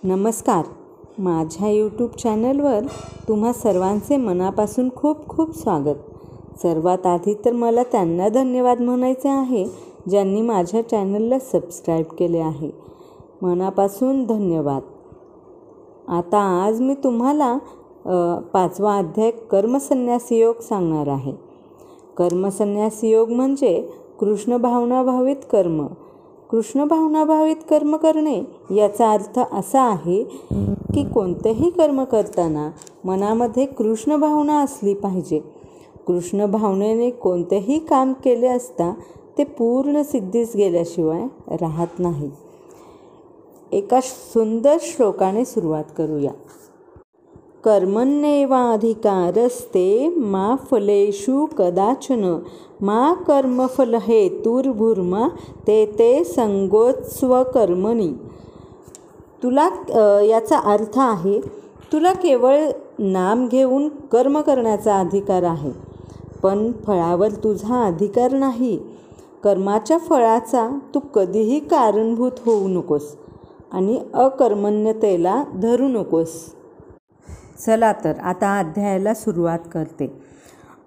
नमस्कार. माझ्या यूट्यूब चॅनलवर तुम्हा सर्वांचे मनापासून खूप खूप स्वागत. सर्वात आधी तर मला त्यांना धन्यवाद म्हणायचे आहे ज्यांनी माझ्या चॅनलला सबस्क्राईब केले आहे. मनापासून धन्यवाद. आता आज मी तुम्हाला 5वा अध्याय कर्मसन्यास योग सांगणार आहे. कर्मसन्यास योग म्हणजे कृष्ण भावनाभावित कर्म. कृष्ण भावनाभावित कर्म करणे याचा अर्थ असा आहे की कोणतेही कर्म करताना मनामध्ये कृष्ण भावना असली पाहिजे. कृष्ण भावनेने कोणतेही काम केले असता ते पूर्ण सिद्धीस गेल्याशिवाय राहत नाही. एका सुंदर श्लोकाने सुरुवात करूया. कर्मण्येवाधिकारस्ते मा फलेषु कदाचन मा कर्मफल हेतुर्भूर्मा ते संगोत्स्वकर्मणी. तुला याचा अर्थ आहे, तुला केवळ नाम घेऊन कर्म करण्याचा अधिकार आहे, पण फळावर तुझा अधिकार नाही. कर्माच्या फळाचा तू कधीही कारणभूत होऊ नकोस आणि अकर्मण्यतेला धरू नकोस. चला तर आता अध्यायाला सुरुवात करते.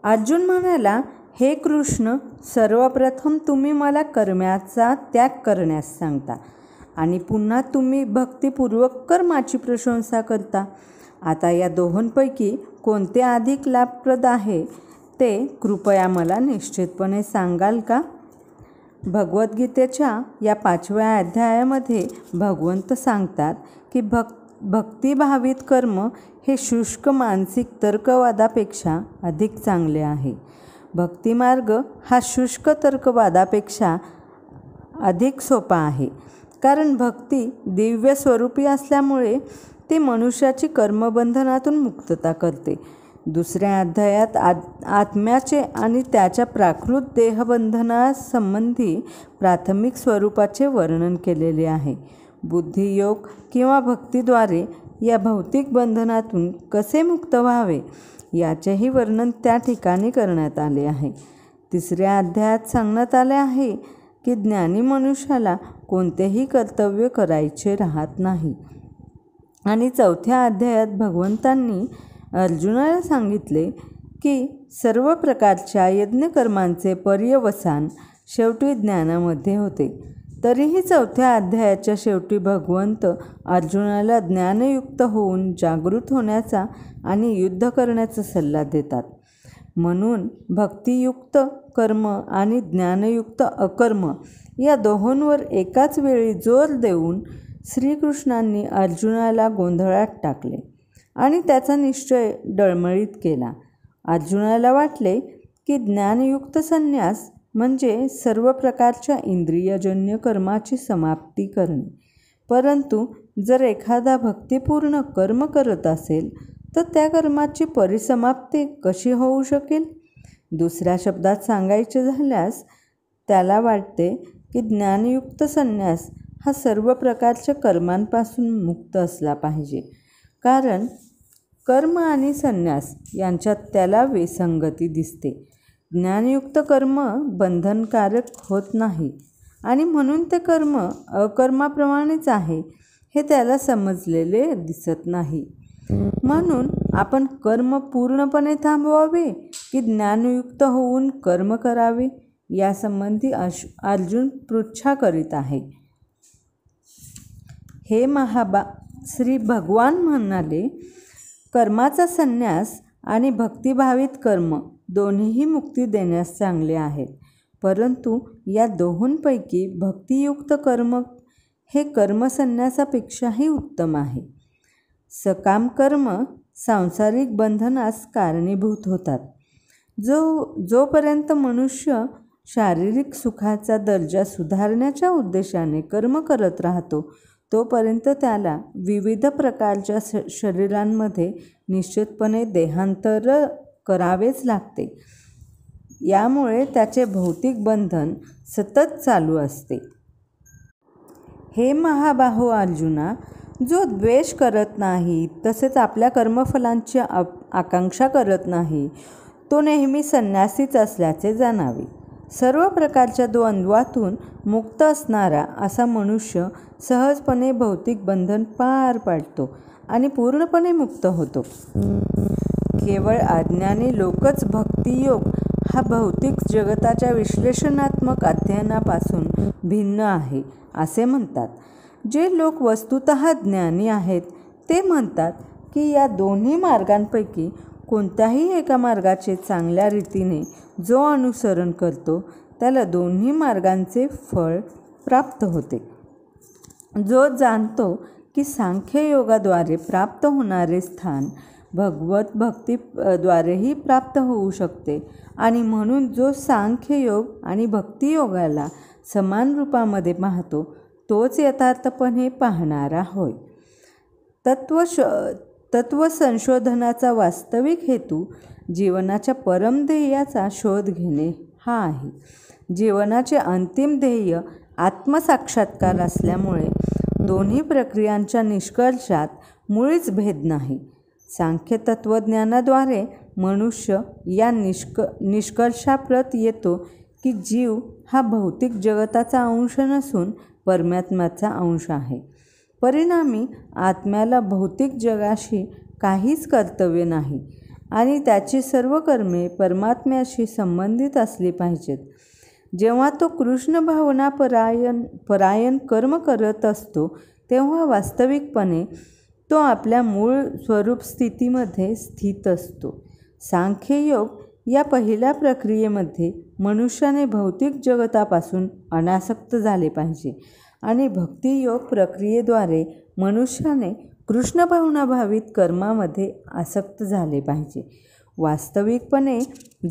अर्जुन म्हणाला, हे कृष्ण, सर्वप्रथम तुम्ही मला कर्माचा त्याग करण्यास सांगता आणि पुन्हा तुम्ही भक्तिपूर्वक कर्माची प्रशंसा करता. आता या दोहोंपैकी कोणते अधिक लाभप्रद आहे ते कृपया मला निश्चितपणे सांगाल का? भगवद्गीतेच्या या 5व्या अध्यायामध्ये भगवंत सांगतात की भक्तिभावित कर्म हे शुष्क मानसिक तर्कवादापेक्षा अधिक चांगले आहे. भक्तिमार्ग हा शुष्क तर्कवादापेक्षा अधिक सोपा आहे, कारण भक्ती दिव्य स्वरूपी असल्यामुळे ती मनुष्याची कर्मबंधनातून मुक्तता करते. दुसऱ्या अध्यायात आत्म्याचे आणि त्याच्या प्राकृत देहबंधनासंबंधी प्राथमिक स्वरूपाचे वर्णन केलेले आहे. बुद्धियोग किंवा भक्तीद्वारे या भौतिक बंधनातून कसे मुक्त व्हावे याचेही वर्णन त्या ठिकाणी करण्यात आले आहे. तिसऱ्या अध्यायात सांगण्यात आले आहे की ज्ञानी मनुष्याला कोणतेही कर्तव्य करायचे राहत नाही. आणि चौथ्या अध्यायात भगवंतांनी अर्जुनाला सांगितले की सर्व प्रकारच्या यज्ञकर्मांचे पर्यवसान शेवटी ज्ञानामध्ये होते. तरीही चौथ्या अध्यायाच्या शेवटी भगवंत अर्जुनाला ज्ञानयुक्त होऊन जागृत होण्याचा आणि युद्ध करण्याचा सल्ला देतात. म्हणून भक्तियुक्त कर्म आणि ज्ञानयुक्त अकर्म या दोहोंवर एकाच वेळी जोर देऊन श्रीकृष्णांनी अर्जुनाला गोंधळात टाकले आणि त्याचा निश्चय डळमळीत केला. अर्जुनाला वाटले की ज्ञानयुक्त संन्यास म्हणजे सर्व प्रकारच्या इंद्रियजन्य कर्माची समाप्ती करणे. परंतु जर एखादा भक्तिपूर्ण कर्म करत असेल तर त्या कर्माची परिसमाप्ती कशी होऊ शकेल? दुसऱ्या शब्दात सांगायचे झाल्यास त्याला वाटते की ज्ञानयुक्त संन्यास हा सर्व प्रकारच्या कर्मांपासून मुक्त असला पाहिजे, कारण कर्म आणि संन्यास यांच्यात त्याला विसंगती दिसते. ज्ञानयुक्त कर्म बंधनकारक होत नाही आणि म्हणून ते कर्म अकर्माप्रमाणेच आहे हे त्याला समजलेले दिसत नाही. म्हणून आपण कर्म पूर्णपणे थांबवावे की ज्ञानयुक्त होऊन कर्म करावे यासंबंधी अर्जुन पृच्छा करीत आहे. हे श्री भगवान म्हणाले, कर्माचा संन्यास आणि भक्तिभावित कर्म दोन्हीही मुक्ती देण्यास चांगले आहेत, परंतु या दोहोंपैकी भक्तियुक्त कर्म हे कर्मसन्यासापेक्षाही उत्तम आहे. सकाम कर्म सांसारिक बंधनास कारणीभूत होतात. जोपर्यंत मनुष्य शारीरिक सुखाचा दर्जा सुधारण्याच्या उद्देशाने कर्म करत राहतो तोपर्यंत त्याला विविध प्रकारच्या शरीरांमध्ये निश्चितपणे देहांतर करावेच लागते. यामुळे त्याचे भौतिक बंधन सतत चालू असते. हे महाबाहो अर्जुना, जो द्वेष करत नाही तसेच आपल्या कर्मफलांची आकांक्षा करत नाही तो नेहमी संन्यासीच असल्याचे जाणावे. सर्व प्रकारच्या द्वंद्वातून मुक्त असणारा असा मनुष्य सहजपणे भौतिक बंधन पार पाडतो आणि पूर्णपणे मुक्त होतो. केवळ अज्ञानी लोकच भक्तियोग हा भौतिक जगताच्या विश्लेषणात्मक अध्ययनापासून भिन्न आहे असे म्हणतात. जे लोक वस्तुतः ज्ञानी आहेत ते म्हणतात की या दोन्ही मार्गांपैकी कोणत्याही एका मार्गाचे चांगल्या रीतीने जो अनुसरण करतो त्याला दोन्ही मार्गांचे फळ प्राप्त होते. जो जाणतो की सांख्ययोगाद्वारे प्राप्त होणारे स्थान भगवत भक्तीद्वारेही प्राप्त होऊ शकते आणि म्हणून जो सांख्ययोग आणि भक्तियोगाला समान रूपामध्ये पाहतो तोच यथार्थपणे पाहणारा होय. तत्वसंशोधनाचा वास्तविक हेतू जीवनाच्या परमध्येयाचा शोध घेणे हा आहे. जीवनाचे अंतिम ध्येय आत्मसाक्षात्कार असल्यामुळे दोन्ही प्रक्रियांच्या निष्कर्षात मुळीच भेद नाही. सांख्य तत्त्वज्ञानाद्वारे मनुष्य या निष्कर्षाप्रत येतो की जीव हा भौतिक जगताचा अंश नसून परमात्म्याचा अंश आहे. परिणामी आत्म्याला भौतिक जगाशी काहीच कर्तव्य नाही आणि त्याची सर्व कर्मे परमात्म्याशी संबंधित असली पाहिजेत. जेव्हा तो कृष्ण भावना परायण कर्म करत असतो तेव्हा वास्तविकपणे तो आपल्या मूळ स्वरूप स्थितीमध्ये स्थित असतो. सांख्ययोग या पहिल्या प्रक्रियेमध्ये मनुष्याने भौतिक जगतापासून अनासक्त झाले पाहिजे आणि भक्तियोग प्रक्रियेद्वारे मनुष्याने कृष्ण भावनाभावित कर्मामध्ये आसक्त झाले पाहिजे. वास्तविकपणे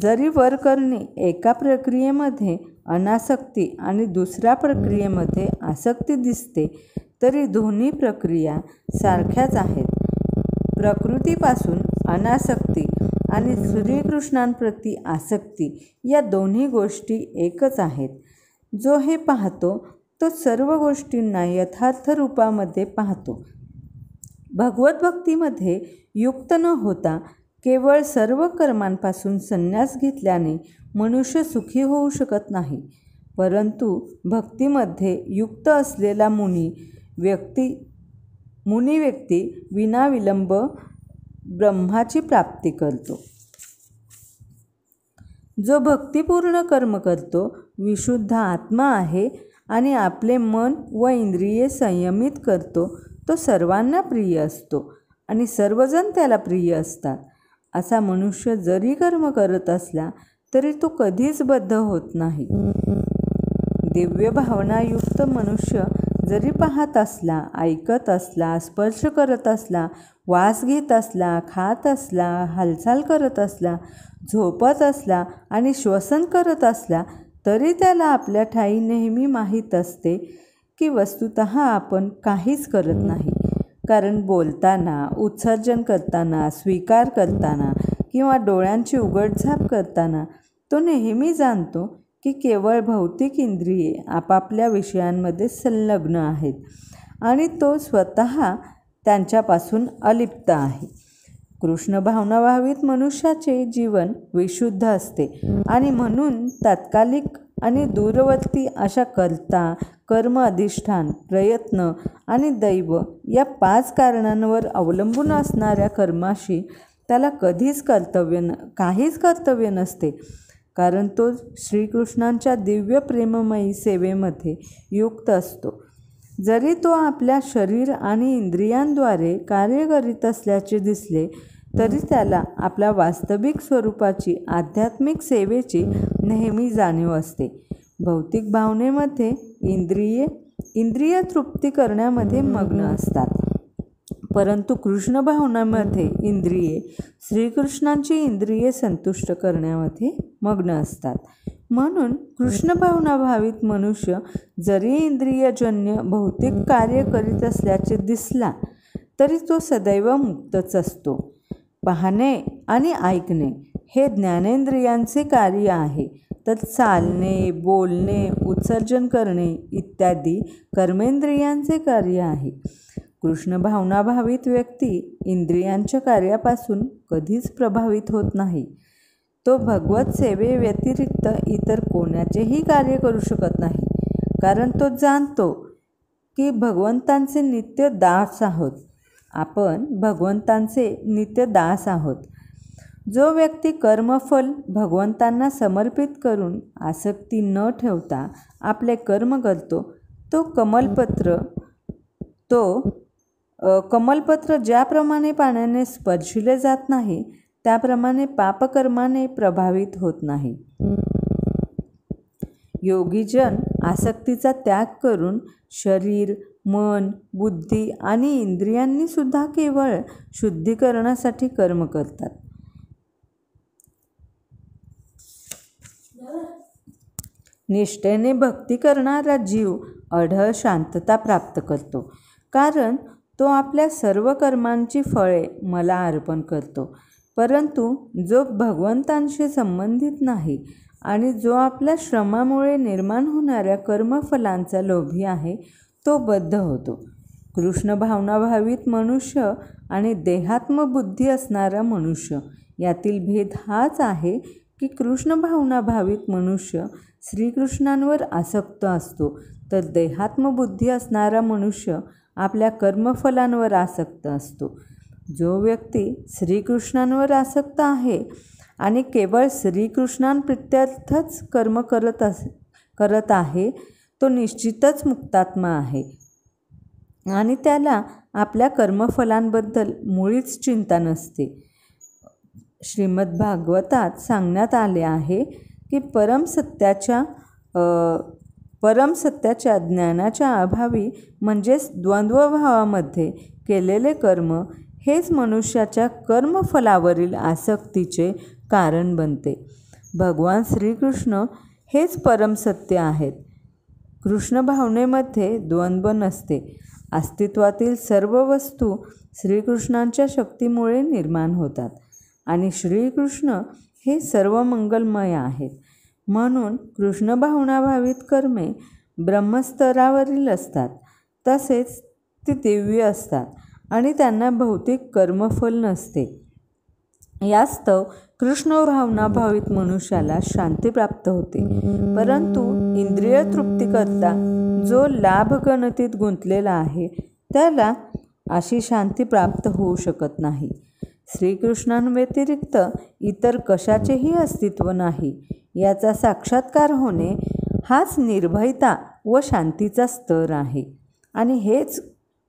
जरी वर करणे एका प्रक्रियेमध्ये अनासक्ती आणि दुसऱ्या प्रक्रियेमध्ये आसक्ती दिसते तरी दोन्ही प्रक्रिया सारख्याच आहेत. प्रकृतीपासून अनासक्ती आणि श्रीकृष्णांप्रती आसक्ती या दोन्ही गोष्टी एकच आहेत. जो हे पाहतो तो सर्व गोष्टींना यथार्थ रूपामध्ये पाहतो. भगवत भक्तीमध्ये युक्त न होता केवळ सर्व कर्मांपासून संन्यास घेतल्याने मनुष्य सुखी होऊ शकत नाही, परंतु भक्तीमध्ये युक्त असलेला मुनी व्यक्ती विनाविलंब ब्रह्माची प्राप्ती करतो. जो भक्तिपूर्ण कर्म करतो विशुद्ध आत्मा आहे आणि आपले मन व इंद्रिये संयमित करतो तो सर्वांना प्रिय असतो आणि सर्वजण त्याला प्रिय असतात. असा मनुष्य जरी कर्म करत असला तरी तो कधीच बद्ध होत नाही. दिव्य भावनायुक्त मनुष्य जरी पाहत असला, ऐकत असला, स्पर्श करत असला, वास घेत असला, खात असला, हालचाल करत असला, झोपत असला आणि श्वसन करत असला तरी त्याला आपल्या ठायी नेहमी माहीत असते की वस्तुतः आपण काहीच करत नाही. कारण बोलताना, उत्सर्जन करताना, स्वीकार करताना किंवा डोळ्यांची उघडझाप करताना तो नेहमी जाणतो की केवळ भौतिक इंद्रिये आपापल्या विषयांमध्ये संलग्न आहेत आणि तो स्वतः त्यांच्यापासून अलिप्त आहे. कृष्ण भावनाभावित मनुष्याचे जीवन विशुद्ध असते आणि म्हणून तात्कालिक आणि दूरवर्ती अशा कर्ता, कर्म अधिष्ठान, प्रयत्न आणि दैव या 5 कारणांवर अवलंबून असणाऱ्या कर्माशी त्याला काहीच कर्तव्य नसते, कारण तो श्रीकृष्णांच्या दिव्य प्रेममयी सेवेमध्ये युक्त असतो. जरी तो आपल्या शरीर आणि इंद्रियांद्वारे कार्य करीत असल्याचे दिसले तरी त्याला आपल्या वास्तविक स्वरूपाची आध्यात्मिक सेवेची नेहमी जाणीव असते. भौतिक भावनेमध्ये इंद्रिय तृप्ती करण्यामध्ये मग्न असतात, परंतु कृष्ण भावनामध्ये इंद्रिये श्रीकृष्णांची इंद्रिये संतुष्ट करण्यामध्ये मग्न असतात. म्हणून कृष्ण भावनाभावित मनुष्य जरी इंद्रियजन्य भौतिक कार्य करीत असल्याचे दिसला तरी तो सदैव मुक्तच असतो. पाहणे आणि ऐकणे हे ज्ञानेंद्रियांचे कार्य आहे, तर चालणे, बोलणे, उत्सर्जन करणे इत्यादी कर्मेंद्रियांचे कार्य आहे. कृष्ण भावनाभावित व्यक्ती इंद्रियांच्या कार्यापासून कधीच प्रभावित होत नाही. तो भगवत सेवेव्यतिरिक्त इतर कोणाचेही कार्य करू शकत नाही, कारण तो जाणतो की भगवंतांचे नित्य दास आहोत. आपण भगवंतांचे नित्य दास आहोत. जो व्यक्ती कर्मफल भगवंतांना समर्पित करून आसक्ती न ठेवता आपले कर्म करतो, तो कमलपत्र ज्याप्रमाणे पाण्याने स्पर्शिले जात नाही, त्याप्रमाणे पापकर्माने प्रभावित होत नाही. योगीजन आसक्तीचा त्याग करून शरीर, मन, बुद्धी आणि इंद्रियांनी सुद्धा केवळ शुद्धीकरणासाठी कर्म करतात. निष्ठेने भक्ती करणारा जीव अढळ शांतता प्राप्त करतो, कारण तो आपल्या सर्व कर्मांची फळे मला अर्पण करतो. परंतु जो भगवंतांशी संबंधित नाही आणि जो आपल्या श्रमामुळे निर्माण होणाऱ्या कर्मफलांचा लोभी आहे, तो बद्ध होतो. कृष्ण भावनाभावित मनुष्य आणि देहात्मबुद्धी असणारा मनुष्य यातील भेद हाच आहे की कृष्ण भावनाभावित मनुष्य श्रीकृष्णांवर आसक्त असतो, तर देहात्मबुद्धी असणारा मनुष्य आपल्या कर्मफलांवर आसक्त असतो. जो व्यक्ती श्रीकृष्णांवर आसक्त आहे आणि केवळ श्रीकृष्णांप्रित्यर्थच कर्म करत आहे, तो निश्चितच मुक्तात्मा आहे आणि त्याला आपल्या कर्मफलांबद्दल मुळीच चिंता नसते. श्रीमद भागवतात सांगण्यात आले आहे की परमसत्याच्या ज्ञानाच्या अभावी म्हणजेच द्वंद्वभावामध्ये केलेले कर्म हेच मनुष्याच्या कर्मफलावरील आसक्तीचे कारण बनते. भगवान श्रीकृष्ण हेच परमसत्य आहेत. कृष्ण भावनेमध्ये द्वंद्व नसते. अस्तित्वातील सर्व वस्तू श्रीकृष्णांच्या शक्तीमुळे निर्माण होतात आणि श्रीकृष्ण हे सर्व मंगलमय आहेत. म्हणून कृष्ण भावनाभावित कर्मे ब्रह्मस्तरावरील असतात, तसेच ती दिव्य असतात आणि त्यांना भौतिक कर्मफल नसते. यास्तव कृष्ण भावनाभावित मनुष्याला शांती प्राप्त होते. परंतु इंद्रिय तृप्तीकरता जो लाभगणतीत गुंतलेला आहे, त्याला अशी शांती प्राप्त होऊ शकत नाही. श्रीकृष्णांव्यतिरिक्त इतर कशाचेही अस्तित्व नाही, याचा साक्षात्कार होणे हाच निर्भयता व शांतीचा स्तर आहे आणि हेच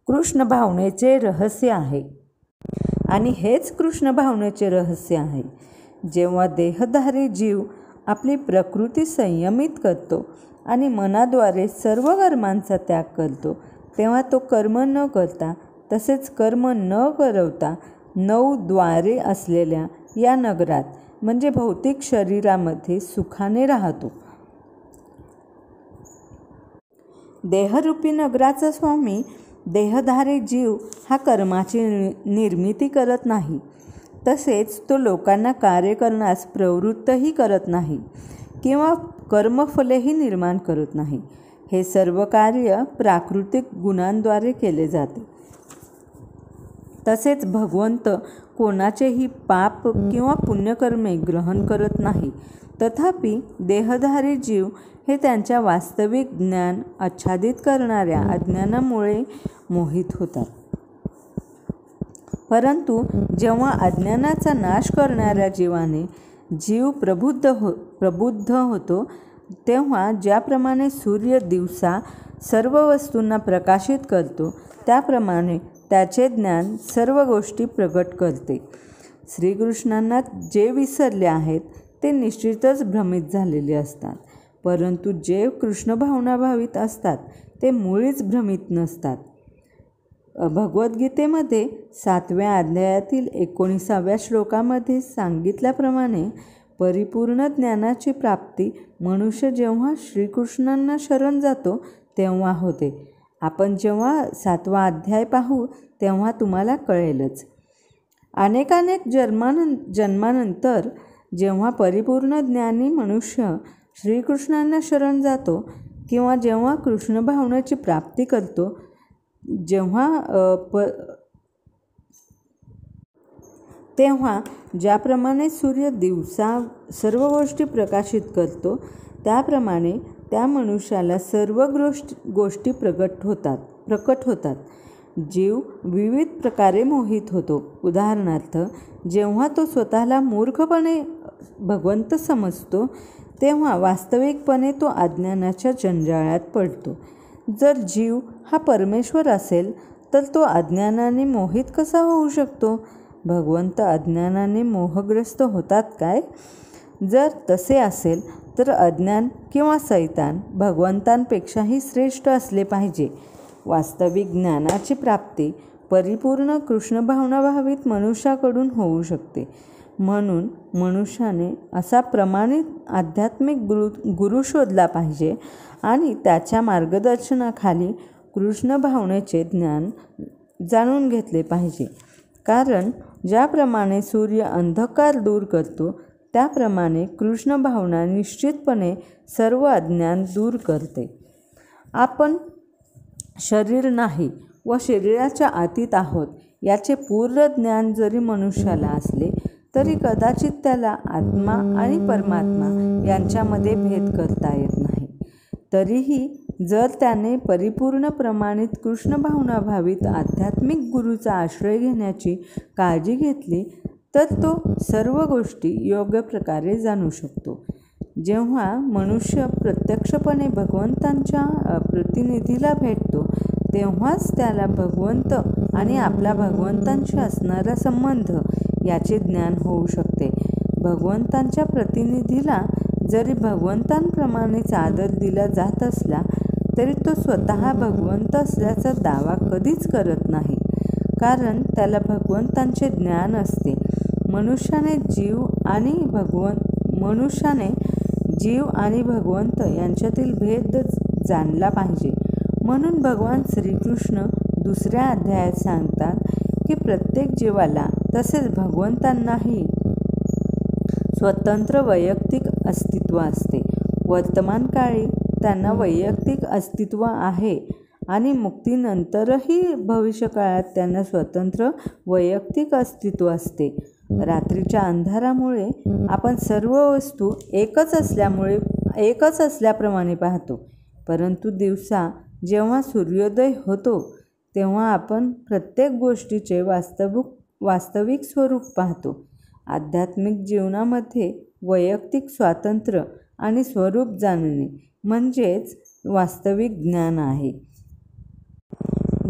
कृष्ण भावनेचे रहस्य आहे. जेव्हा देहधारी जीव आपली प्रकृती संयमित करतो आणि मनाद्वारे सर्व कर्मांचा त्याग करतो, तेव्हा तो कर्म न करता तसेच कर्म न करवता 9 द्वारे असलेल्या या नगरात म्हणजे भौतिक शरीरामध्ये सुखाने राहतो. देहरूपी नगराचा स्वामी देहधारी जीव हा कर्माची निर्मिती करत नाही, तसेच तो लोकांना कार्य करण्यास प्रवृत्तही करत नाही किंवा कर्मफलेही निर्माण करत नाही. हे सर्व कार्य प्राकृतिक गुणांद्वारे केले जाते. तसेच भगवंत कोणाचेही पाप किंवा पुण्यकर्मे ग्रहण करत नाही. तथापि देहधारी जीव हे त्यांच्या वास्तविक ज्ञान आच्छादित करणाऱ्या अज्ञानामुळे मोहित होतात. परंतु जेव्हा अज्ञानाचा नाश करणाऱ्या जीवाने जीव प्रबुद्ध होतो, तेव्हा ज्याप्रमाणे सूर्य दिवसा सर्व वस्तूंना प्रकाशित करतो, त्याप्रमाणे त्याचे ज्ञान सर्व गोष्टी प्रगट करते. श्रीकृष्णांना जे विसरले आहेत ते निश्चितच भ्रमित झालेले असतात, परंतु जे कृष्ण भावनाभावित असतात ते मुळीच भ्रमित नसतात. भगवद्गीतेमध्ये 7व्या अध्यायातील 19व्या श्लोकामध्ये सांगितल्याप्रमाणे परिपूर्ण ज्ञानाची प्राप्ती मनुष्य जेव्हा श्रीकृष्णांना शरण जातो तेव्हा होते. आपण जेव्हा 7वा अध्याय पाहू तेव्हा तुम्हाला कळेलच. अनेकानेक जन्मानंतर जेव्हा परिपूर्ण ज्ञानी मनुष्य श्रीकृष्णांना शरण जातो किंवा जेव्हा कृष्ण भावनेची प्राप्ती करतो, तेव्हा ज्याप्रमाणे सूर्य दिवसा सर्व गोष्टी प्रकाशित करतो, त्याप्रमाणे त्या मनुष्याला सर्व गोष्टी प्रकट होतात. जीव विविध प्रकारे मोहित होतो. उदाहरणार्थ, जेव्हा तो स्वतःला मूर्खपणे भगवंत समजतो, तेव्हा वास्तविकपणे तो अज्ञानाच्या जंजाळात पडतो. जर जीव हा परमेश्वर असेल तर तो अज्ञानाने मोहित कसा होऊ शकतो? भगवंत अज्ञानाने मोहग्रस्त होतात काय? जर तसे असेल तर अज्ञान किंवा सैतान भगवंतांपेक्षाही श्रेष्ठ असले पाहिजे. वास्तविक ज्ञानाची प्राप्ती परिपूर्ण कृष्णभावनाभावित मनुष्याकडून होऊ शकते. म्हणून मनुष्याने असा प्रमाणित आध्यात्मिक गुरु शोधला पाहिजे आणि त्याच्या मार्गदर्शनाखाली कृष्ण भावनेचे ज्ञान जाणून घेतले पाहिजे. कारण ज्याप्रमाणे सूर्य अंधकार दूर करतो, त्याप्रमाणे कृष्ण भावना निश्चितपणे सर्व अज्ञान दूर करते. आपण शरीर नाही व शरीराच्या अतीत आहोत याचे पूर्ण ज्ञान जरी मनुष्याला असले तरी कदाचित त्याला आत्मा आणि परमात्मा यांच्यामध्ये भेद करता येत नाही. तरीही जर त्याने परिपूर्ण प्रमाणित कृष्ण भावनाभावित आध्यात्मिक गुरूचा आश्रय घेण्याची काळजी घेतली तर तो सर्व गोष्टी योग्य प्रकारे जाणू शकतो. जेव्हा मनुष्य प्रत्यक्षपणे भगवंतांच्या प्रतिनिधीला भेटतो, तेव्हाच त्याला भगवंत आणि आपला भगवंतांशी असणारा संबंध याचे ज्ञान होऊ शकते. भगवंतांच्या प्रतिनिधीला जरी भगवंतांप्रमाणेच आदर दिला जात असला तरी तो स्वतः भगवंत असल्याचा दावा कधीच करत नाही, कारण त्याला भगवंतांचे ज्ञान असते. मनुष्याने जीव आणि भगवंत यांच्यातील भेद जाणला पाहिजे. म्हणून भगवान श्रीकृष्ण दुसऱ्या अध्यायात सांगतात की प्रत्येक जीवाला तसेच भगवंतांनाही स्वतंत्र वैयक्तिक अस्तित्व असते. वर्तमान काळी त्यांना वैयक्तिक अस्तित्व आहे आणि मुक्तीनंतरही भविष्यकाळात त्यांना स्वतंत्र वैयक्तिक अस्तित्व असते. रात्रीच्या अंधारामुळे आपण सर्व वस्तू एकच असल्याप्रमाणे पाहतो, परंतु दिवसा जेव्हा सूर्योदय होतो तेव्हा आपण प्रत्येक गोष्टीचे वास्तविक स्वरूप पाहतो. आध्यात्मिक जीवनामध्ये वैयक्तिक स्वातंत्र्य आणि स्वरूप जाणणे म्हणजेच वास्तविक ज्ञान आहे.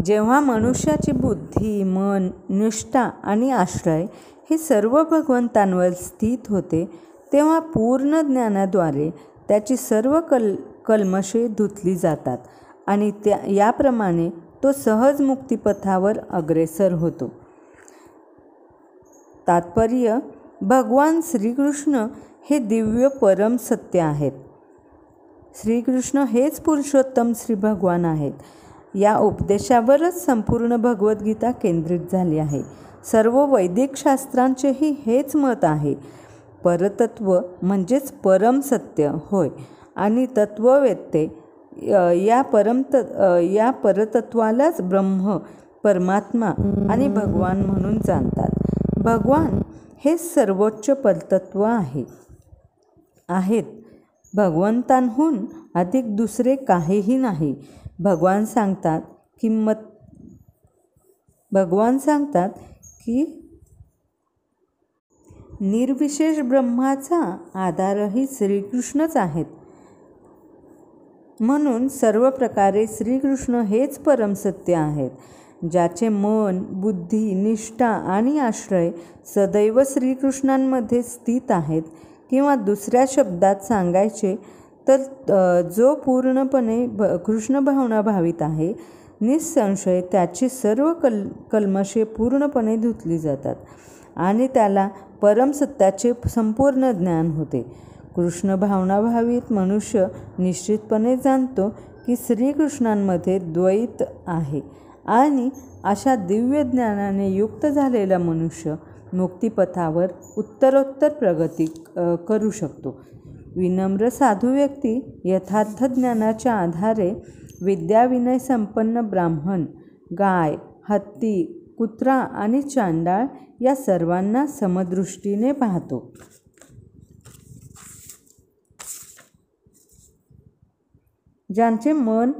जेव्हा मनुष्याची बुद्धी, मन, निष्ठा आणि आश्रय हे सर्व भगवंतांवर स्थित होते, तेव्हा पूर्ण ज्ञानाद्वारे त्याची सर्व कल्मशे धुतली जातात आणि याप्रमाणे तो सहज मुक्तिपथावर अग्रेसर होतो. तात्पर्य: भगवान श्रीकृष्ण हे दिव्य परम सत्य आहेत. श्रीकृष्ण हेच पुरुषोत्तम श्री भगवान आहेत. या उपदेशावरच संपूर्ण भगवद्गीता केंद्रित झाली आहे. सर्व वैदिक शास्त्रांचेही हेच मत आहे. परतत्व म्हणजेच परम सत्य होय आणि तत्ववेत्ते या परतत्वालाच ब्रह्म, परमात्मा आणि भगवान म्हणून जाणतात. भगवान हे सर्वोच्च परतत्व आहेत. भगवंतांहून अधिक दुसरे काहीही नाही. भगवान सांगतात की निर्विशेष ब्रह्माचा आधारही श्रीकृष्णच आहेत. म्हणून सर्व प्रकारे श्रीकृष्ण हेच परमसत्य आहेत. ज्याचे मन, बुद्धी, निष्ठा आणि आश्रय सदैव श्रीकृष्णांमध्ये स्थित आहेत, किंवा दुसऱ्या शब्दात सांगायचे तर जो पूर्णपणे कृष्ण भावना भावित आहे, निसंशय त्याची सर्व कल्मशे पूर्णपणे धुतली जातात आणि त्याला परमसत्याचे संपूर्ण ज्ञान होते. कृष्ण भावनाभावित मनुष्य निश्चितपणे जाणतो की श्रीकृष्णांमध्ये द्वैत आहे आणि अशा दिव्य ज्ञानाने युक्त झालेला मनुष्य मुक्तिपथावर उत्तरोत्तर प्रगती करू शकतो. विनम्र साधू व्यक्ती यथार्थ ज्ञानाच्या आधारे विद्याविनय संपन्न ब्राह्मण, गाय, हत्ती, कुत्रा आणि चांडाळ या सर्वांना समदृष्टीने पाहतो. ज्यांचे मन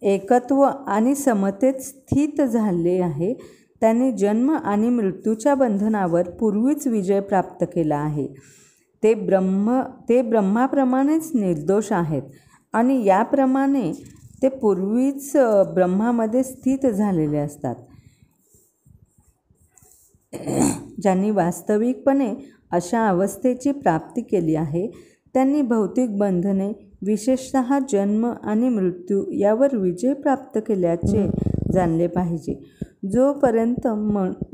एकत्व आणि समतेत स्थित झाले आहे त्यांनी जन्म आणि मृत्यूच्या बंधनावर पूर्वीच विजय प्राप्त केला आहे. ते ब्रह्माप्रमाणेच निर्दोष आहेत आणि याप्रमाणे ते पूर्वीच ब्रह्मामध्ये स्थित झालेले असतात. ज्यांनी वास्तविकपणे अशा अवस्थेची प्राप्ती केली आहे त्यांनी भौतिक बंधने, विशेषतः जन्म आणि मृत्यू यावर विजय प्राप्त केल्याचे जाणले पाहिजे. जोपर्यंत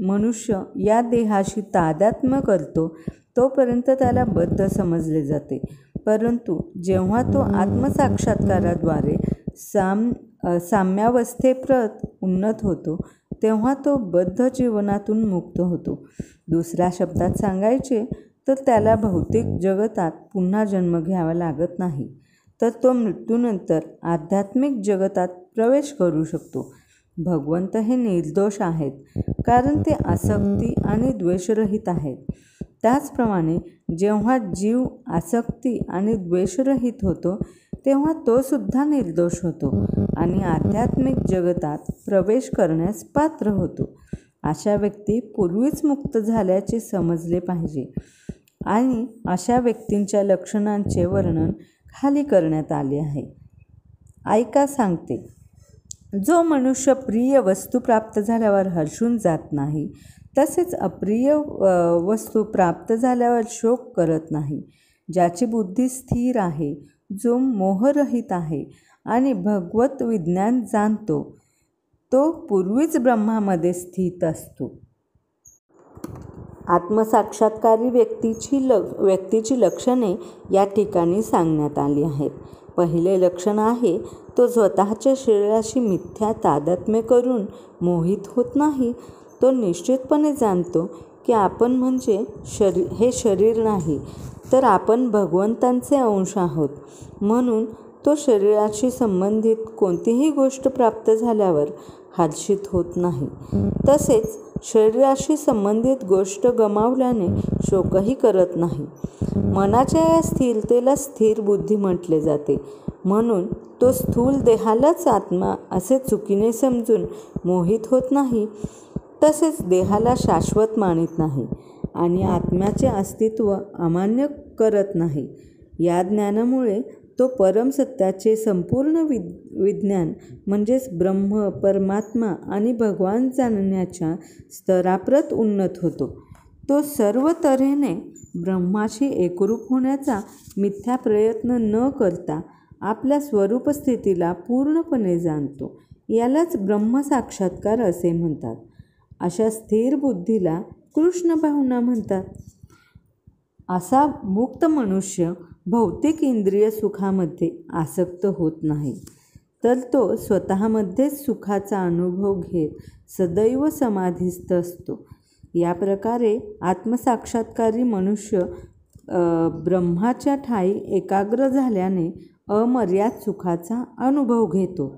मनुष्य या देहाशी तादात्म्य करतो तोपर्यंत त्याला बद्ध समजले जाते, परंतु जेव्हा तो आत्मसाक्षात्काराद्वारे साम्यावस्थेप्रत उन्नत होतो तेव्हा तो बद्ध जीवनातून मुक्त होतो. दुसऱ्या शब्दात सांगायचे तर त्याला भौतिक जगतात पुन्हा जन्म घ्यावा लागत नाही, तर तो मृत्यूनंतर आध्यात्मिक जगतात प्रवेश करू शकतो. भगवंत हे निर्दोष आहेत कारण ते आसक्ती आणि द्वेषरहित आहेत. त्याचप्रमाणे जेव्हा जीव आसक्ती आणि द्वेषरहित होतो तेव्हा तो सुद्धा निर्दोष होतो आणि आध्यात्मिक जगतात प्रवेश करण्यास पात्र होतो. अशा व्यक्ती पूर्वीच मुक्त झाल्याचे समजले पाहिजे आणि अशा व्यक्तींच्या लक्षणांचे वर्णन खाली करण्यात आले आहे. ऐका सांगते. जो मनुष्य प्रिय वस्तू प्राप्त झाल्यावर हर्षून जात नाही, तसेच अप्रिय वस्तू प्राप्त झाल्यावर शोक करत नाही, ज्याची बुद्धी स्थिर आहे, जो मोहरहित आहे आणि भगवत विज्ञान जाणतो, तो पूर्वीच ब्रह्मामध्ये स्थित असतो. आत्मसाक्षात्कारी व्यक्तीची लक्षणे या ठिकाणी सांगण्यात आली आहेत. पहिले लक्षण आहे तो स्वतःच्या शरीराशी मिथ्या तादात्म्य करून मोहित होत नाही. तो निश्चितपणे जाणतो की आपण म्हणजे हे शरीर नाही, तर आपण भगवंतांचे अंश आहोत. म्हणून तो शरीराशी संबंधित कोणतीही गोष्ट प्राप्त झाल्यावर हर्षित होत नाही. तसेच शरीराशी संबंधित गोष्ट गमावल्याने शोकही करत नाही. मनाच्या या स्थिरतेला स्थिर बुद्धी म्हटले जाते. म्हणून तो स्थूल देहालाच आत्मा असे चुकीने समजून मोहित होत नाही, तसेच देहाला शाश्वत मानित नाही आणि आत्म्याचे अस्तित्व अमान्य करत नाही. या ज्ञानामुळे तो परमसत्याचे संपूर्ण विज्ञान म्हणजेच ब्रह्म, परमात्मा आणि भगवान जाणण्याच्या स्तराप्रत उन्नत होतो. तो सर्व तऱ्हेने ब्रह्माशी एकरूप होण्याचा मिथ्या प्रयत्न न करता आपल्या स्वरूप स्थितीला पूर्णपणे जाणतो. यालाच ब्रह्मसाक्षात्कार असे म्हणतात. अशा स्थिर बुद्धीला कृष्ण भावना म्हणतात. असा मुक्त मनुष्य भौतिक इंद्रिय सुखामध्ये आसक्त होत नाही, तर तो स्वतःमध्येच सुखाचा अनुभव घेत सदैव समाधीस्थ असतो. या प्रकारे आत्मसाक्षात्कारी मनुष्य ब्रह्माच्या ठायी एकाग्र झाल्याने अमर्याद सुखाचा अनुभव घेतो.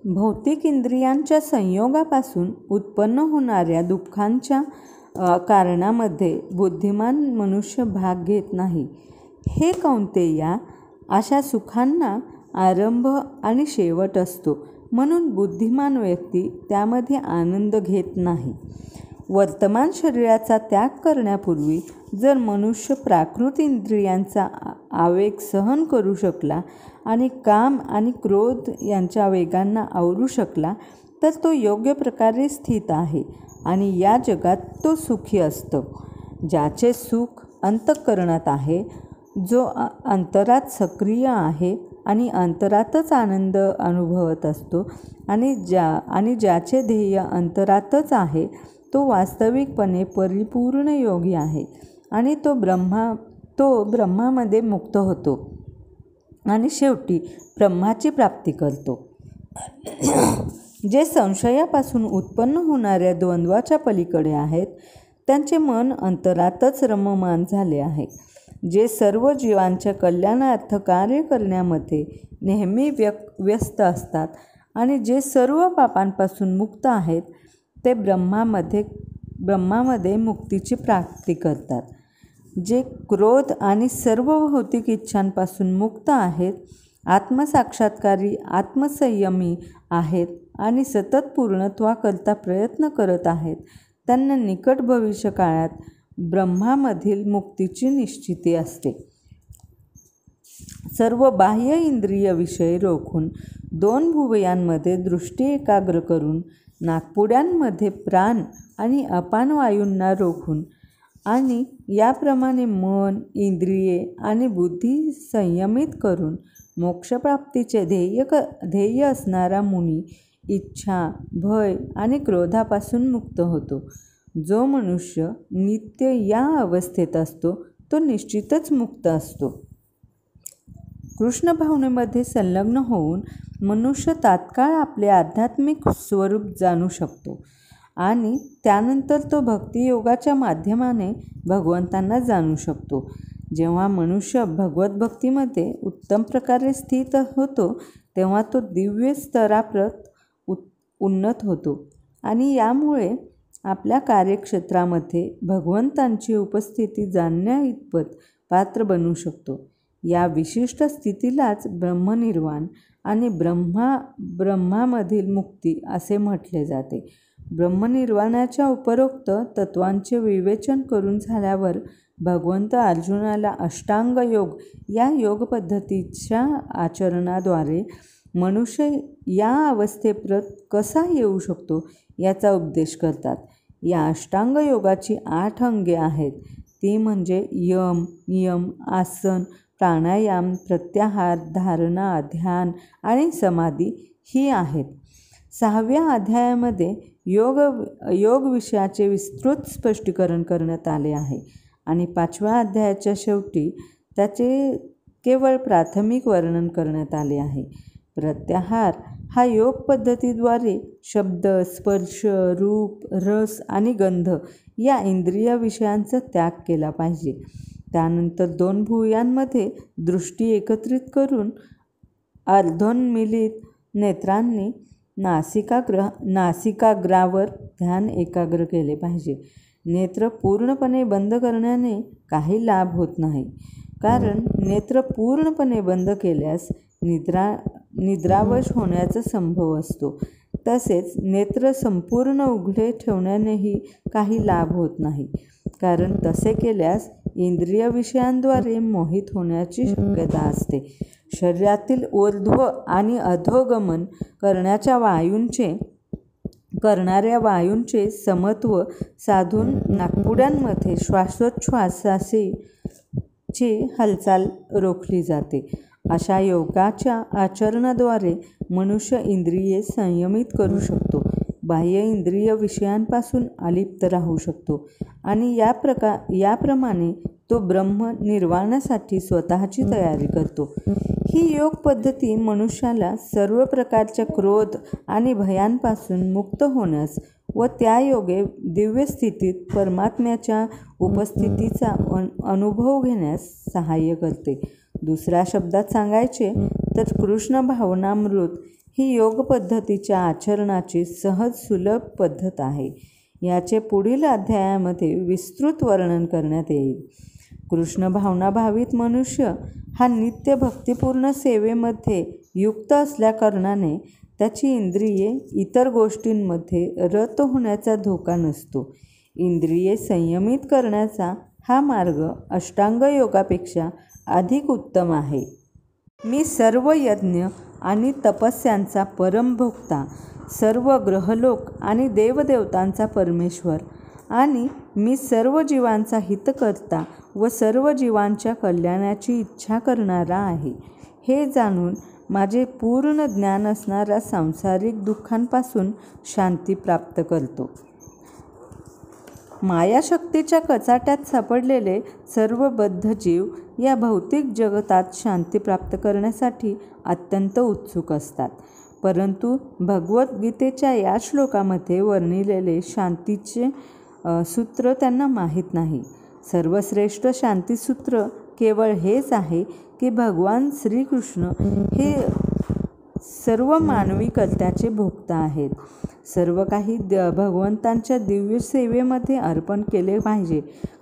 भौतिक इंद्रियांच्या संयोगापासून उत्पन्न होणाऱ्या दुःखांच्या कारणामध्ये बुद्धिमान मनुष्य भाग घेत नाही. हे कौंतेया, अशा सुखांना आरंभ आणि शेवट असतो, म्हणून बुद्धिमान व्यक्ती त्यामध्ये आनंद घेत नाही. वर्तमान शरीराचा त्याग करण्यापूर्वी जर मनुष्य प्राकृत इंद्रियांचा आवेग सहन करू शकला आणि काम आणि क्रोध यांच्या वेगांना आवरू शकला, तर तो योग्य प्रकारे स्थित आहे आणि या जगात तो सुखी असतो. ज्याचे सुख अंतःकरणात आहे, जो अंतरात सक्रिय आहे आणि अंतरातच आनंद अनुभवत असतो आणि ज्याचे ध्येय अंतरातच आहे, तो वास्तविकपणे परिपूर्ण योगी आहे आणि तो ब्रह्मामध्ये मुक्त होतो आणि शेवटी ब्रह्माची प्राप्ती करतो. जे संशयापासून उत्पन्न होणाऱ्या द्वंद्वाच्या पलीकडे आहेत, त्यांचे मन अंतरातच रममाण झाले आहे. जे सर्व जीवांच्या कल्याणार्थ कार्य करण्यामध्ये नेहमी व्यस्त असतात आणि जे सर्व पापांपासून मुक्त आहेत, ते ब्रह्मामध्ये मुक्तीची प्राप्ती करतात. जे क्रोध आणि सर्व भौतिक इच्छांपासून मुक्त आहेत, आत्मसाक्षात्कारी, आत्मसंयमी आहेत आणि सतत पूर्णत्वाकरता प्रयत्न करत आहेत, त्यांना निकट भविष्य काळात ब्रह्मामधील मुक्तीची निश्चिती असते. सर्व बाह्य इंद्रिय विषय रोखून 2 भुवयांमध्ये दृष्टी एकाग्र करून, नाकपुड्यांमध्ये प्राण आणि अपान वायूंना रोखून आणि याप्रमाणे मन, इंद्रिये आणि बुद्धी संयमित करून मोक्षप्राप्तीचे ध्येय असणारा मुनी इच्छा, भय आणि क्रोधापासून मुक्त होतो. जो मनुष्य नित्य या अवस्थेत असतो तो निश्चितच मुक्त असतो. कृष्ण भावनेमध्ये संलग्न होऊन मनुष्य तात्काळ आपले आध्यात्मिक स्वरूप जाणू शकतो आणि त्यानंतर तो भक्तियोगाच्या माध्यमाने भगवंतांना जाणू शकतो. जेव्हा मनुष्य भगवत भक्तीमध्ये उत्तम प्रकारे स्थित होतो तेव्हा तो दिव्य स्तराप्रत उन्नत होतो आणि यामुळे आपल्या कार्यक्षेत्रामध्ये भगवंतांची उपस्थिती जाणण्याइतपत पात्र बनू शकतो. या विशिष्ट स्थितीलाच ब्रह्मनिर्वाण आणि ब्रह्मामधील मुक्ती असे म्हटले जाते. ब्रह्मनिर्वाणाच्या उपरोक्त तत्वांचे विवेचन करून झाल्यावर भगवंत अर्जुनाला अष्टांग योग या योग पद्धतीच्या आचरणाद्वारे मनुष्य या अवस्थेप्रत कसा येऊ शकतो याचा उपदेश करतात. या अष्टांग योगाची 8 अंगे आहेत. ती म्हणजे यम, नियम, आसन, प्राणायाम, प्रत्याहार, धारणा, ध्यान आणि समाधी ही आहेत. 6व्या अध्यायामध्ये योग विषयाचे विस्तृत स्पष्टीकरण करण्यात आले आहे आणि 5व्या अध्यायाच्या शेवटी त्याचे केवळ प्राथमिक वर्णन करण्यात आले आहे. प्रत्याहार हा योग पद्धतीद्वारे शब्द, स्पर्श, रूप, रस आणि गंध या इंद्रिय विषयांचा त्याग केला पाहिजे. त्यानंतर 2 भुवयांमध्ये दृष्टी एकत्रित करून अर्धोन्मीलित नेत्रांनी नासिकाग्रावर ध्यान एकाग्र केले पाहिजे. नेत्र पूर्णपणे बंद करण्याने काही लाभ होत नाही, कारण नेत्र पूर्णपणे बंद केल्यास निद्रावश होण्याचा संभव असतो. तसेच नेत्र संपूर्ण उघडे ठेवण्यानेही काही लाभ होत नाही, कारण तसे केल्यास इंद्रिय विषयांद्वारे मोहित होण्याची शक्यता असते. शरीरातील ऊर्ध्व आणि अधोगमन करणाऱ्या वायूंचे समत्व साधून नाकपुड्यांमध्ये श्वासोच्छ्वासाची हालचाल रोखली जाते. अशा योगाच्या आचरणाद्वारे मनुष्य इंद्रिये संयमित करू शकतो, बाह्य इंद्रिय विषयांपासून अलिप्त राहू शकतो आणि याप्रमाणे तो ब्रह्म निर्वाणासाठी स्वतःची तयारी करतो. ही योग पद्धती मनुष्याला सर्व प्रकारच्या क्रोध आणि भयांपासून मुक्त होण्यास व त्या योगे दिव्य स्थितीत परमात्म्याच्या उपस्थितीचा अनुभव घेण्यास सहाय्य करते. दुसऱ्या शब्दात सांगायचे तर कृष्ण भावनामृत ही योग पद्धतीच्या आचरणाची सहज सुलभ पद्धत आहे. याचे पुढील अध्यायामध्ये विस्तृत वर्णन करण्यात येईल. कृष्ण भावनाभावित मनुष्य हा नित्य भक्तिपूर्ण सेवेमध्ये युक्त असल्याकारणाने त्याची इंद्रिये इतर गोष्टींमध्ये रत होण्याचा धोका नसतो. इंद्रिये संयमित करण्याचा हा मार्ग अष्टांग योगापेक्षा अधिक उत्तम आहे. मी सर्व यज्ञ आणि तपस्यांचा परमभोक्ता, सर्व ग्रहलोक आणि देवदेवतांचा परमेश्वर आणि मी सर्व जीवांचा हितकर्ता व सर्व जीवांच्या कल्याणाची इच्छा करणारा आहे. हे जाणून माझे पूर्ण ज्ञान असणारा सांसारिक दुःखांपासून शांती प्राप्त करतो. मायाशक्तीच्या कचाट्यात सापडलेले सर्व बद्ध जीव या भौतिक जगतात शांती प्राप्त करण्यासाठी अत्यंत उत्सुक असतात, परंतु भगवद्गीतेच्या या श्लोकामध्ये वर्णिलेले शांतीचे सूत्र त्यांना माहीत नाही. सर्वश्रेष्ठ शांतीसूत्र केवळ हेच आहे की भगवान श्रीकृष्ण हे सर्व मानवी कर्त्याचे भोक्ता आहेत. सर्व काही भगवंतांच्या दिव्य सेवेमध्ये अर्पण केले पाहिजे,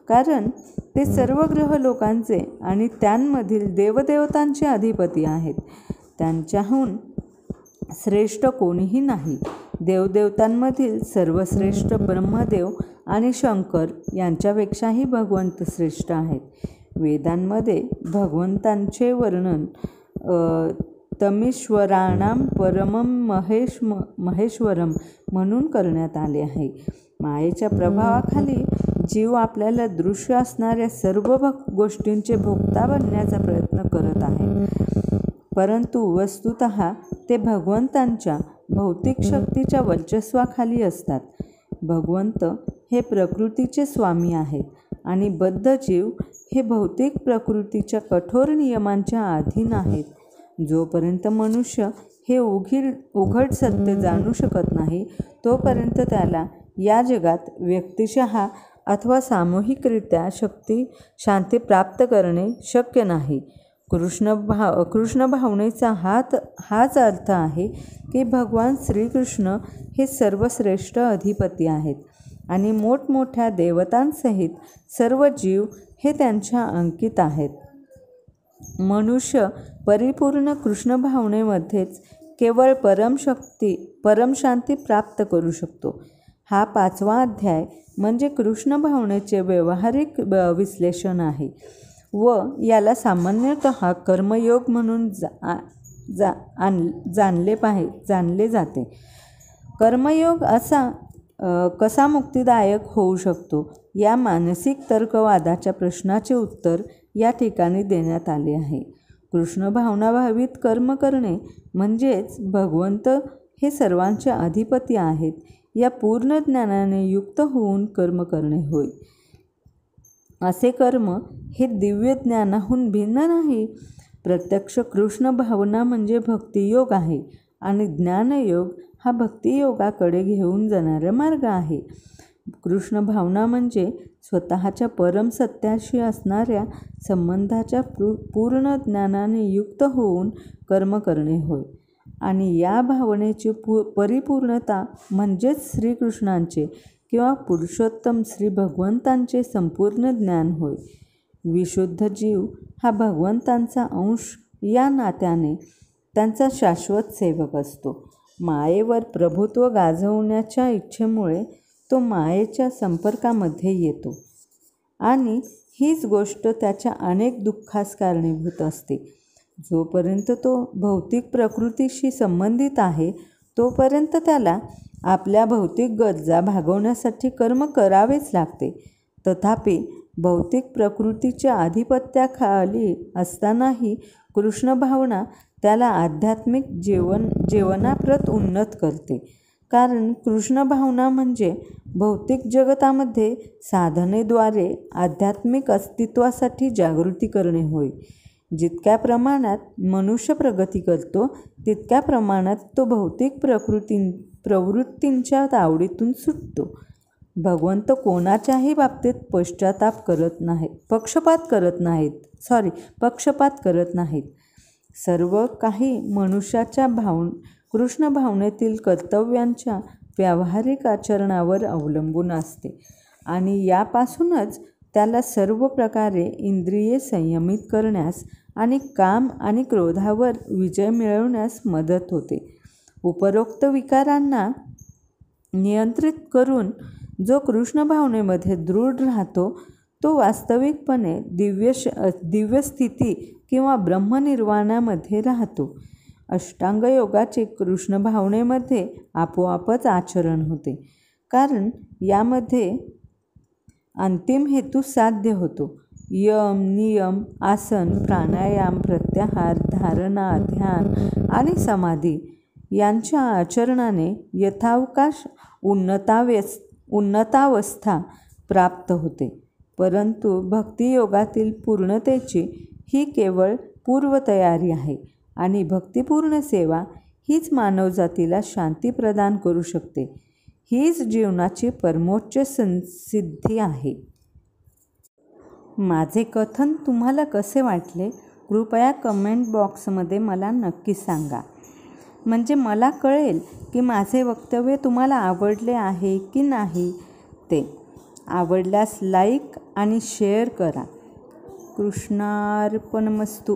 कारण ते सर्व ग्रह लोकांचे आणि त्यांमधील देवदेवतांचे अधिपती आहेत. त्यांच्याहून श्रेष्ठ कोणीही नाही. देवदेवतांमधील सर्वश्रेष्ठ ब्रह्मदेव आणि शंकर यांच्यापेक्षाही भगवंत श्रेष्ठ आहेत. वेदांमध्ये भगवंतांचे वर्णन तमीश्वराणाम परमं महेश्वरम म्हणून करण्यात आले आहे. मायेच्या प्रभावाखाली जीव आपल्याला दृश्य असणाऱ्या सर्व गोष्टींचे भोक्ता बनण्याचा प्रयत्न करत आहे, परंतु वस्तुतः ते भगवंतांच्या भौतिक शक्तीच्या वर्चस्वाखाली असतात. भगवंत हे प्रकृतीचे स्वामी आहेत आणि बद्ध जीव हे भौतिक प्रकृतीच्या कठोर नियमांच्या अधीन आहेत. जोपर्यंत मनुष्य हे उघड सत्य जाणू शकत नाही, तोपर्यंत त्याला या जगात व्यक्तिशः अथवा सामूहिकरित्या शांती प्राप्त करणे शक्य नाही. कृष्ण भावनेचा हाच अर्थ आहे की भगवान श्रीकृष्ण हे सर्वश्रेष्ठ अधिपती आहेत आणि मोठमोठ्या देवतांसहित सर्व जीव हे त्यांच्या अंकित आहेत. मनुष्य परिपूर्ण कृष्ण भावनेमध्येच केवळ परमशांती प्राप्त करू शकतो. हा 5वा अध्याय म्हणजे कृष्ण भावनेचे व्यावहारिक विश्लेषण आहे व याला सामान्यतः कर्मयोग म्हणून जाणले जाते. कर्मयोग कसा मुक्तिदायक होऊ शकतो या मानसिक तर्कवादाच्या प्रश्नाचे उत्तर या ठिकाणी देण्यात आले आहे. कृष्ण भावनाभावित कर्म करणे म्हणजेच भगवंत हे सर्वांचे अधिपती आहेत या पूर्ण ज्ञानाने युक्त होऊन कर्म करणे होय. असे कर्म हे दिव्य ज्ञानाहून भिन्न नाही. प्रत्यक्ष कृष्ण भावना म्हणजे भक्तियोग आहे आणि ज्ञानयोग हा भक्तियोगाकडे घेऊन जाणारा मार्ग आहे. कृष्ण भावना म्हणजे स्वतःच्या परम सत्याशी असणाऱ्या संबंधाच्या पूर्ण ज्ञानाने युक्त होऊन कर्म करणे होय आणि या भावनेची परिपूर्णता म्हणजेच श्रीकृष्णांचे किंवा पुरुषोत्तम श्री भगवंतांचे संपूर्ण ज्ञान होय. विशुद्ध जीव हा भगवंतांचा अंश या नात्याने त्यांचा शाश्वत सेवक असतो. मायेवर प्रभुत्व गाजवण्याच्या इच्छेमुळे तो मायेच्या संपर्कामध्ये येतो आणि हीच गोष्ट त्याच्या अनेक दुःखास कारणीभूत असते. जोपर्यंत तो भौतिक प्रकृतीशी संबंधित आहे तोपर्यंत त्याला आपल्या भौतिक गरजा भागवण्यासाठी कर्म करावेच लागते. तथापि भौतिक प्रकृतीच्या आधिपत्याखाली असतानाही कृष्ण भावना त्याला आध्यात्मिक जीवनाप्रत उन्नत करते, कारण कृष्ण भावना म्हणजे भौतिक जगतामध्ये साधनेद्वारे आध्यात्मिक अस्तित्वासाठी जागृती करणे होय. जितक्या प्रमाणात मनुष्य प्रगती करतो तितक्या प्रमाणात तो भौतिक प्रवृत्तींच्या तावडीतून सुटतो. भगवंत कोणाच्याही बाबतीत पक्षपात करत नाहीत. सर्व काही मनुष्याच्या कृष्ण भावनेतील कर्तव्यांच्या व्यावहारिक आचरणावर अवलंबून असते आणि यापासूनच त्याला सर्व प्रकारे इंद्रिये संयमित करण्यास आणि काम आणि क्रोधावर विजय मिळवण्यास मदत होते. उपरोक्त विकारांना नियंत्रित करून जो कृष्ण भावनेमध्ये दृढ राहतो तो वास्तविकपणे दिव्य स्थिती किंवा ब्रह्मनिर्वाणामध्ये राहतो. अष्टांग योगाचे कृष्ण भावनेमध्ये आपोआपच आचरण होते, कारण यामध्ये अंतिम हेतू साध्य होतो. यम, नियम, आसन, प्राणायाम, प्रत्याहार, धारणा, ध्यान आणि समाधी यांच्या आचरणाने यथावकाश उन्नतावस्था प्राप्त होते. परंतु भक्तियोगातील पूर्णतेची ही केवळ पूर्वतयारी आहे आणि भक्तिपूर्ण सेवा हीच मानवजातीला शांती प्रदान करू शकते. हीच जीवनाची परमोच्च सिद्धी आहे. माझे कथन तुम्हाला कसे वाटले कृपया कमेंट बॉक्समध्ये मला नक्की सांगा, म्हणजे मला कळेल की माझे वक्तव्य तुम्हाला आवडले आहे की नाही ते. आवडल्यास लाईक आणि शेअर करा. कृष्णार्पणमस्तु.